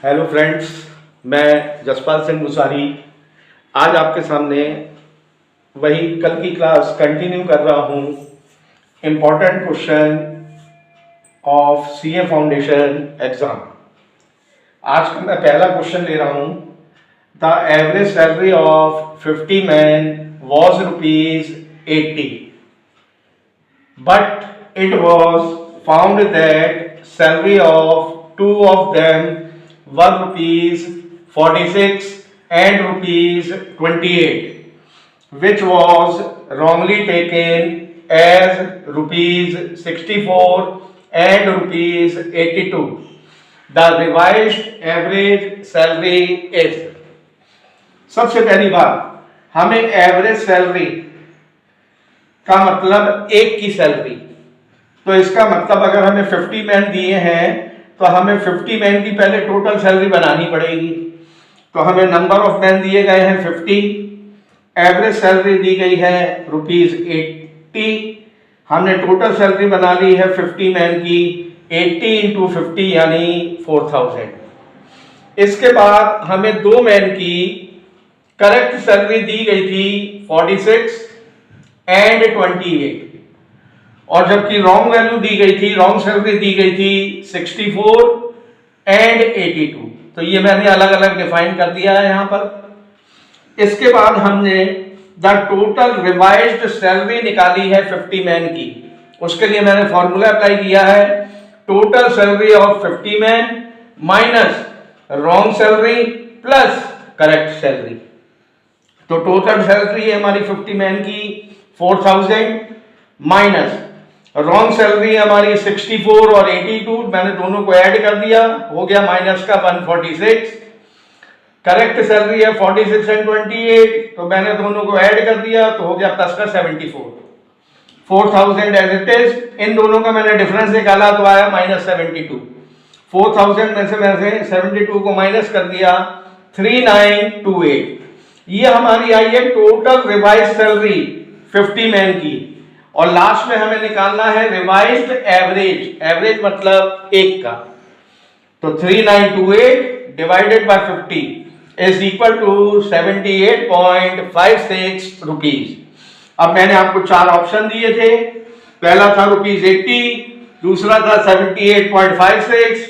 Hello friends, मैं जसपाल सिंह मुसारी आज आपके सामने वही कल की क्लास कंटिन्यू कर रहा हूँ। Important question of CA foundation exam. आज का मैं पहला क्वेश्चन ले रहा हूँ। The average salary of 50 man was ₹80, but it was found that salary of two of them were ₹46 and ₹28, which was wrongly taken as ₹64 and ₹82. The revised average salary is। सबसे पहली बात, हमें एवरेज सैलरी का मतलब एक की salary. तो इसका मतलब अगर हमें 50 मैन दिए हैं तो हमें 50 मैन की पहले टोटल सैलरी बनानी पड़ेगी। तो हमें नंबर ऑफ मैन दिए गए हैं 50, एवरेज सैलरी दी गई है ₹80। हमने टोटल सैलरी बना ली है 50 मैन की 80 इंटू 50 यानी 4000। इसके बाद हमें 2 मैन की करेक्ट सैलरी दी गई थी 46 एंड 28, और जबकि रॉन्ग वैल्यू दी गई थी, रॉन्ग सैलरी दी गई थी 64 एंड 82। तो ये मैंने अलग अलग डिफाइन कर दिया है यहां पर। इसके बाद हमने द टोटल रिवाइज्ड सैलरी निकाली है 50 मैन की। उसके लिए मैंने फॉर्मूला अप्लाई किया है, total salary of 50 man minus wrong salary plus correct salary. तो टोटल सैलरी है हमारी 50 मैन की 4000 माइनस रॉन्ग सैलरी हमारी 64 और 82, मैंने दोनों को ऐड कर दिया, हो गया माइनस का 146। करेक्ट सैलरी है 46 एंड 28, तो मैंने दोनों को ऐड कर दिया, तो हो गया प्लस का 74। 4000 एज इट इज, इन दोनों का मैंने डिफरेंस निकाला तो आया -72। 4000 में से मैंने 72 को माइनस कर दिया, 3928। ये हमारी आई है टोटल रिवाइज सैलरी 50 मैन की। और लास्ट में हमें निकालना है रिवाइज्ड एवरेज। एवरेज मतलब एक का। तो 3928 divided by 50 is equal to 78.56 rupees. अब मैंने आपको 4 ऑप्शन दिए थे। पहला था ₹80, दूसरा था 78.56,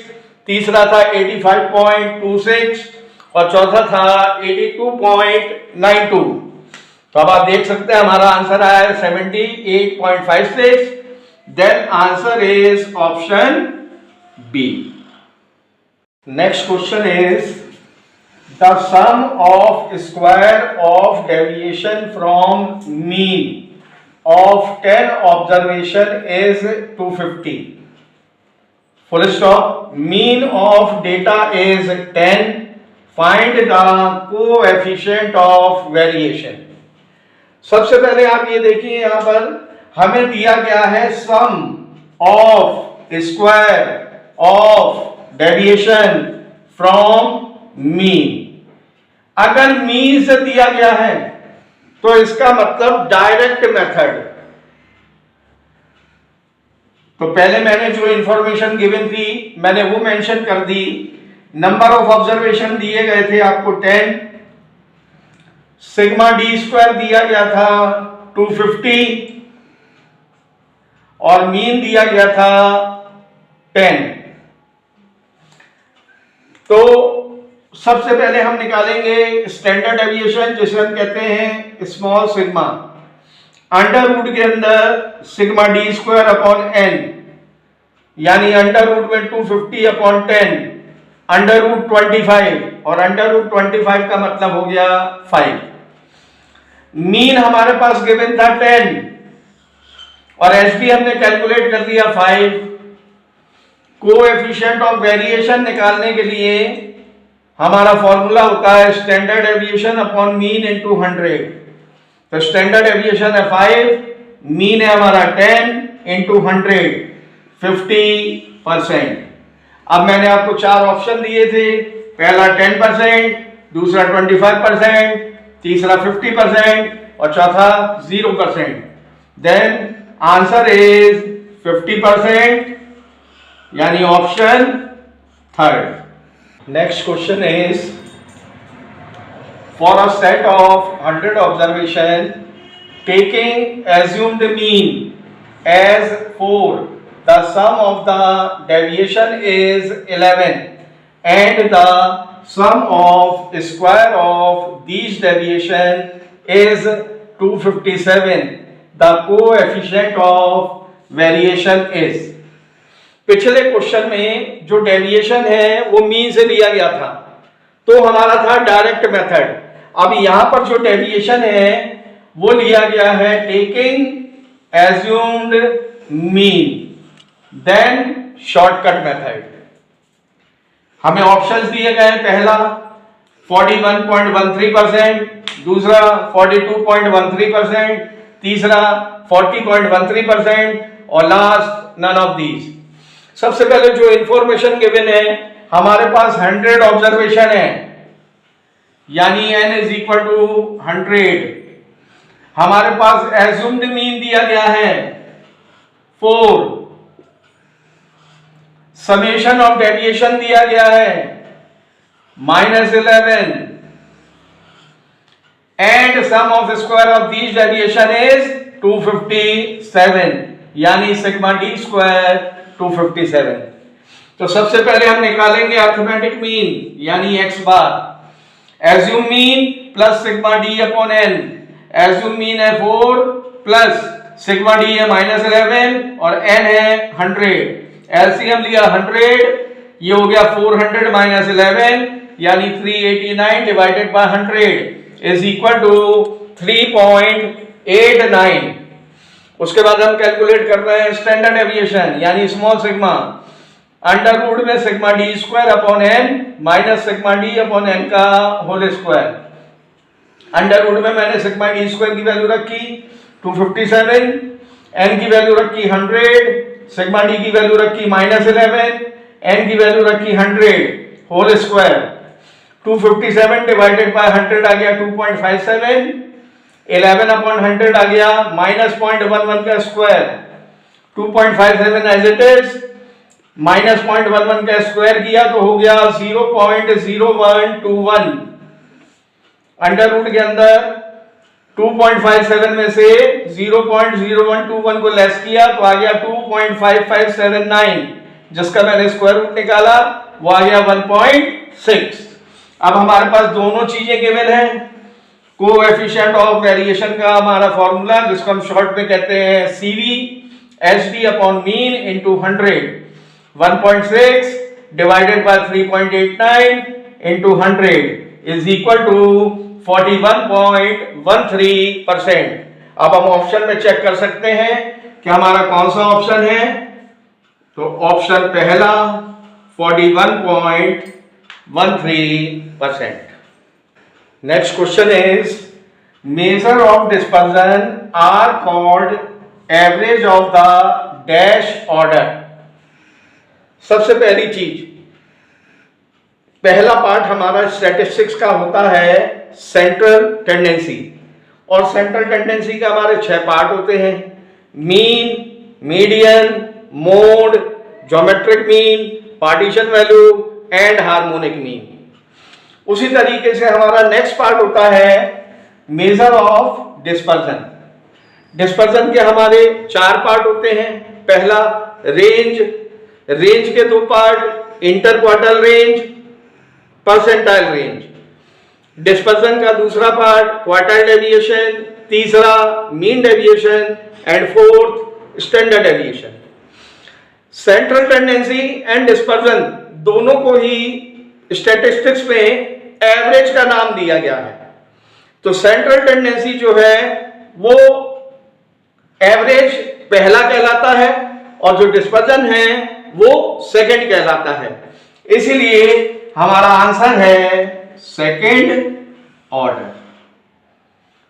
तीसरा था 85.26 और चौथा था 82.92। तो अब आप देख सकते हैं हमारा आंसर आया है 78.56। Then answer is option B. Next question is the sum of square of deviation from mean of 10 observation is 250। Full stop. Mean of data is 10, find the coefficient of variation. सबसे पहले आप ये देखिए, यहां पर हमें दिया गया है sum of square of deviation from mean. अगर मीन से दिया गया है तो इसका मतलब डायरेक्ट मेथड। तो पहले मैंने जो इंफॉर्मेशन गिवन थी मैंने वो मेंशन कर दी। नंबर ऑफ ऑब्जर्वेशन दिए गए थे आपको 10, सिग्मा डी स्क्वायर दिया गया था 250 और मीन दिया गया था 10। तो सबसे पहले हम निकालेंगे स्टैंडर्ड डेविएशन, जिसे हम कहते हैं स्मॉल सिग्मा। अंडर रूट के अंदर sigma D square upon N, यानी अंडर रूट में 250 अपॉन 10, अंडर रूट 25, और अंडर रूट 25 का मतलब हो गया 5। मीन हमारे पास गिवन था 10 और एसपी हमने कैलकुलेट कर दिया 5। कोएफिशिएंट ऑफ वेरिएशन निकालने के लिए हमारा फॉर्मूला होता है standard deviation upon mean into 100। तो स्टैंडर्ड डेविएशन है 5, मीन है हमारा 10 इंटू 100, 50%। अब मैंने आपको 4 ऑप्शन दिए थे। पहला 10%, दूसरा 25%, तीसरा 50% और चौथा 0%। देन आंसर इज 50%, यानी option third. Next question is, for a set of 100 observation taking assumed mean as 4, the sum of the deviation is 11 and the sum of square of these deviation is 257. The coefficient of variation is. पिछले question में जो deviation है वो mean से लिया गया था, तो हमारा था डायरेक्ट मेथड। अब यहां पर जो डेविएशन है वो लिया गया है taking assumed mean, then shortcut method. हमें ऑप्शंस दिए गए, पहला 41.13%, दूसरा 42.13%, तीसरा 40.13% और लास्ट नन ऑफ दीज। सबसे पहले जो इंफॉर्मेशन गिवन है, हमारे पास 100 ऑब्जर्वेशन है, यानी n इज इक्वल टू 100। हमारे पास एज्यूम्ड मीन दिया गया है 4, समेशन ऑफ डेविएशन दिया गया है -11 and sum of square of these deviation is 257, यानी सिग्मा डी स्क्वायर 257। तो सबसे पहले हम निकालेंगे अरिथमेटिक मीन यानी x bar. Assume mean plus sigma D upon n। Assume mean है 4 प्लस सिग्मा डी है -11 और n है 100। एलसीएम लिया 100, ये हो गया 400 माइनस 11 यानी 389 divided by 100 is equal to 3.89। उसके बाद हम कैलकुलेट कर रहे हैं स्टैंडर्ड डेविएशन यानी स्मॉल सिग्मा, अंडर रूट में sigma D square upon n minus sigma D upon n का होल स्क्वायर। अंडर रूट में मैंने सिग्मा डी स्क्वायर की वैल्यू रखी 257, n की वैल्यू रखी 100, सिग्मा डी की वैल्यू रखी -11, n की वैल्यू रखी 100 होल स्क्वायर। 257 डिवाइडेड बाय 100 आ गया 2.57, 11 अपॉन 100 आ गया -0.11 का स्क्वायर, 2.57 एज इट इज, -0.11 का स्क्वायर किया तो हो गया 0.0121। अंडर रूट के अंदर 2.57 में से 0.0121 को लेस किया तो आ गया 2.5579, जिसका मैंने स्क्वायर रूट निकाला वो आ गया 1.6। अब हमारे पास दोनों चीजें गिवन है। कोएफिशिएंट ऑफ वेरिएशन का हमारा फॉर्मूला, जिसको हम शॉर्ट में कहते हैं CV, SD upon mean into 100, 1.6 divided by 3.89 into 100 is equal to 41.13%। अब हम ऑप्शन में चेक कर सकते हैं कि हमारा कौन सा ऑप्शन है। तो ऑप्शन पहला 41.13%। Next question is, measure of dispersion are called average of the dash order। सबसे पहली चीज, पहला पार्ट हमारा स्टैटिस्टिक्स का होता है सेंट्रल टेंडेंसी, और सेंट्रल टेंडेंसी के हमारे 6 पार्ट होते हैं, mean, median, mode, geometric mean, partition value and harmonic mean. उसी तरीके से हमारा नेक्स्ट पार्ट होता है मेजर ऑफ डिस्पर्जन। डिस्पर्जन के हमारे 4 पार्ट होते हैं। पहला रेंज, रेंज के 2 part, inter quartile range, percentile range. Dispersion का दूसरा पार्ट क्वार्टाइल डेविएशन, तीसरा mean deviation and fourth standard deviation. Central tendency and dispersion दोनों को ही स्टैटिस्टिक्स में एवरेज का नाम दिया गया है। तो सेंट्रल टेंडेंसी जो है वो एवरेज पहला कहलाता है और जो डिस्पर्जन है वो सेकंड कहलाता है। इसीलिए हमारा आंसर है सेकंड ऑर्डर,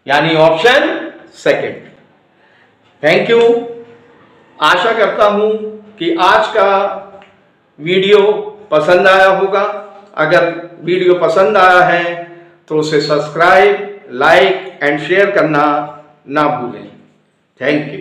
यानी ऑप्शन सेकंड। Thank you. आशा करता हूं कि आज का वीडियो पसंद आया होगा। अगर वीडियो पसंद आया है तो उसे सब्सक्राइब, लाइक एंड शेयर करना ना भूलें। Thank you.